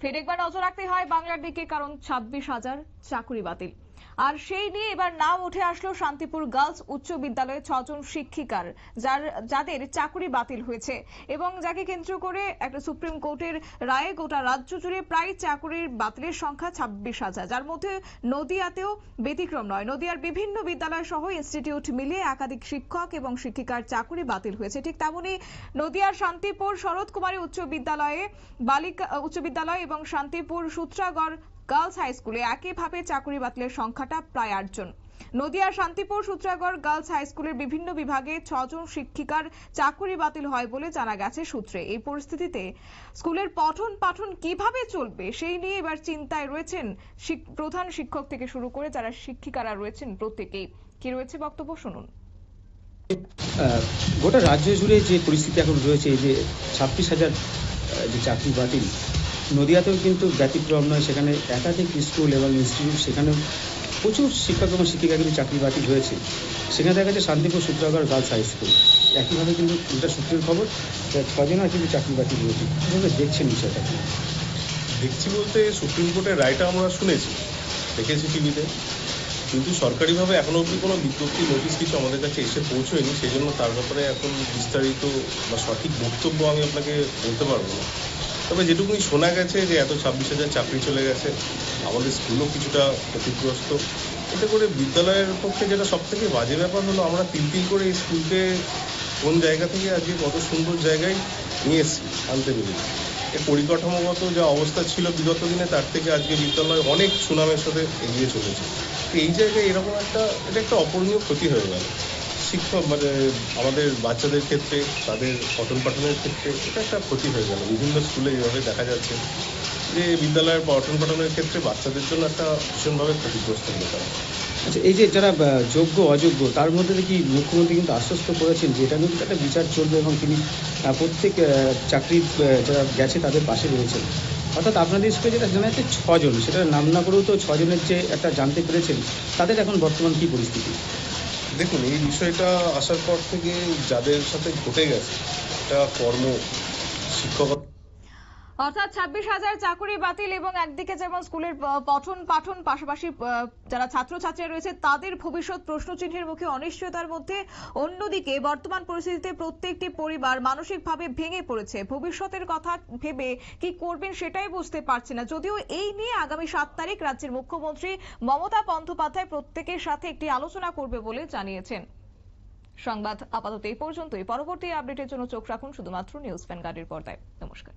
ফের একবার নজর রাখতে হয় বাংলার দিকে, কারণ 26,000 চাকরি বাতিল। আর সেই নিয়ে এবার নাম উঠে আসলো শান্তিপুর গার্লস উচ্চ বিদ্যালয়ের 6 জন শিক্ষিকার, যাদের চাকরি বাতিল হয়েছে এবং যাকে কেন্দ্র করে একটা সুপ্রিম কোর্টের রায়ে গোটা রাজ্য জুড়ে প্রায় চাকরির বাতিলের সংখ্যা 26,000, যার মধ্যে নদিয়াতেও ব্যতিক্রম নয়। নদিয়ার বিভিন্ন বিদ্যালয় সহ ইনস্টিটিউট মিলিয়ে একাধিক শিক্ষক এবং শিক্ষিকার চাকরি বাতিল হয়েছে। ঠিক তেমনি নদিয়ার শান্তিপুর শরৎ কুমারী উচ্চ বিদ্যালয় এবং শান্তিপুর সূত্রাগড় গার্লস হাই স্কুলে একইভাবে চাকরি বাতিলের সংখ্যাটা প্রায় 8 জন। নদিয়ার শান্তিপুর সূত্রাগড় গার্লস হাই স্কুলের বিভিন্ন বিভাগে 6 জন শিক্ষিকার চাকরি বাতিল হয় বলে জানা গেছে সূত্রে। এই পরিস্থিতিতে স্কুলের পঠন পাঠন কিভাবে চলবে সেই নিয়ে এবার চিন্তায় রয়েছেন প্রধান শিক্ষক থেকে শুরু করে যারা শিক্ষিকারা রয়েছেন প্রত্যেকেই। কি রয়েছে বক্তব্য শুনুন। গোটা রাজ্য জুড়ে যে পরিস্থিতি এখন রয়েছে, এই যে 26,000 যে চাকরি বাতিল, নদিয়াতেও কিন্তু ব্যতিক্রম নয়। সেখানে একাধিক স্কুল এবং ইনস্টিটিউট, সেখানেও প্রচুর শিক্ষক এবং শিক্ষিকা কিন্তু চাকরি বাতিল হয়েছে। সেখানে দেখা যাচ্ছে Shantipur Sutragarh girls high school একইভাবে কিন্তু দুটা সূত্রের খবর, 6 জনের কিন্তু চাকরি বাতিল হয়েছে। কীভাবে দেখছেন বিষয়টা? দেখছি বলতে, সুপ্রিম কোর্টের রায়টা আমরা শুনেছি, দেখেছি টিভিতে, কিন্তু সরকারিভাবে এখনো অবধি কোনো বিজ্ঞপ্তি নোটিশ কিছু আমাদের কাছে এসে পৌঁছয়নি। সেই জন্য তার ব্যাপারে এখন বিস্তারিত বা সঠিক বক্তব্য আমি আপনাকে বলতে পারবো না। তবে যেটুকুনি শোনা গেছে যে এত 26,000 চাকরি চলে গেছে, আমাদের স্কুলও কিছুটা ক্ষতিগ্রস্ত। এতে করে বিদ্যালয়ের পক্ষে যেটা সব থেকে বাজে ব্যাপার হলো, আমরা তিল করে এই স্কুলকে কোন জায়গা থেকে আজকে কত সুন্দর জায়গায় নিয়ে এসেছি আনতে পেরেছি। এর পরিকাঠামোগত যা অবস্থা ছিল বিগত দিনে, তার থেকে আজকে বিদ্যালয় অনেক সুনামের সাথে এগিয়ে চলেছে। এই জায়গায় এরকম এটা একটা অপূরণীয় ক্ষতি হয়ে গেল শিক্ষক, মানে আমাদের বাচ্চাদের ক্ষেত্রে, তাদের পঠন পাঠনের ক্ষেত্রে এটা একটা ক্ষতি হয়ে গেল। বিভিন্ন স্কুলে এইভাবে দেখা যাচ্ছে যে বিদ্যালয়ের পঠন পাঠনের ক্ষেত্রে বাচ্চাদের জন্য একটা ভীষণভাবে ক্ষতিগ্রস্ত হয়ে গেল। আচ্ছা, এই যে যারা যোগ্য অযোগ্য, তার মধ্যে কি মুখ্যমন্ত্রী কিন্তু আশ্বস্ত করেছেন যে এটা কিন্তু একটা বিচার চলবে এবং তিনি প্রত্যেক চাকরি যারা গেছে তাদের পাশে রয়েছেন। অর্থাৎ আপনাদের স্কুলে যেটা জানা যাচ্ছে 6 জন, সেটা নাম না করেও তো 6 জনের যে একটা জানতে পেরেছেন, তাদের এখন বর্তমান কি পরিস্থিতি? দেখুন, এই বিষয়টা আসার পর থেকে যাদের সাথে ঘটে গেছে, এটা শিক্ষক, অর্থাৎ 26,000 চাকরি বাতিল এবং একদিকে যেমন স্কুলের পঠন পাঠন, পাশাপাশি যারা ছাত্রছাত্রীরা রয়েছে তাদের ভবিষ্যৎ প্রশ্নচিহ্নের মুখে, অনিশ্চয়তার মধ্যে, অন্যদিকে বর্তমান পরিস্থিতিতে প্রত্যেকটি পরিবার মানসিকভাবে ভেঙে পড়েছে। ভবিষ্যতের কথা ভেবে কি করবেন সেটাই বুঝতে পারছে না। যদিও এই নিয়ে আগামী 7 তারিখ রাজ্যের মুখ্যমন্ত্রী মমতা বন্দ্যোপাধ্যায় প্রত্যেকের সাথে একটি আলোচনা করবে বলে জানিয়েছেন। সংবাদ আপাতত এই পর্যন্তই। পরবর্তী আপডেটের জন্য চোখ রাখুন শুধুমাত্র নিউজ ভ্যানগার্ডের পর্দায়। নমস্কার।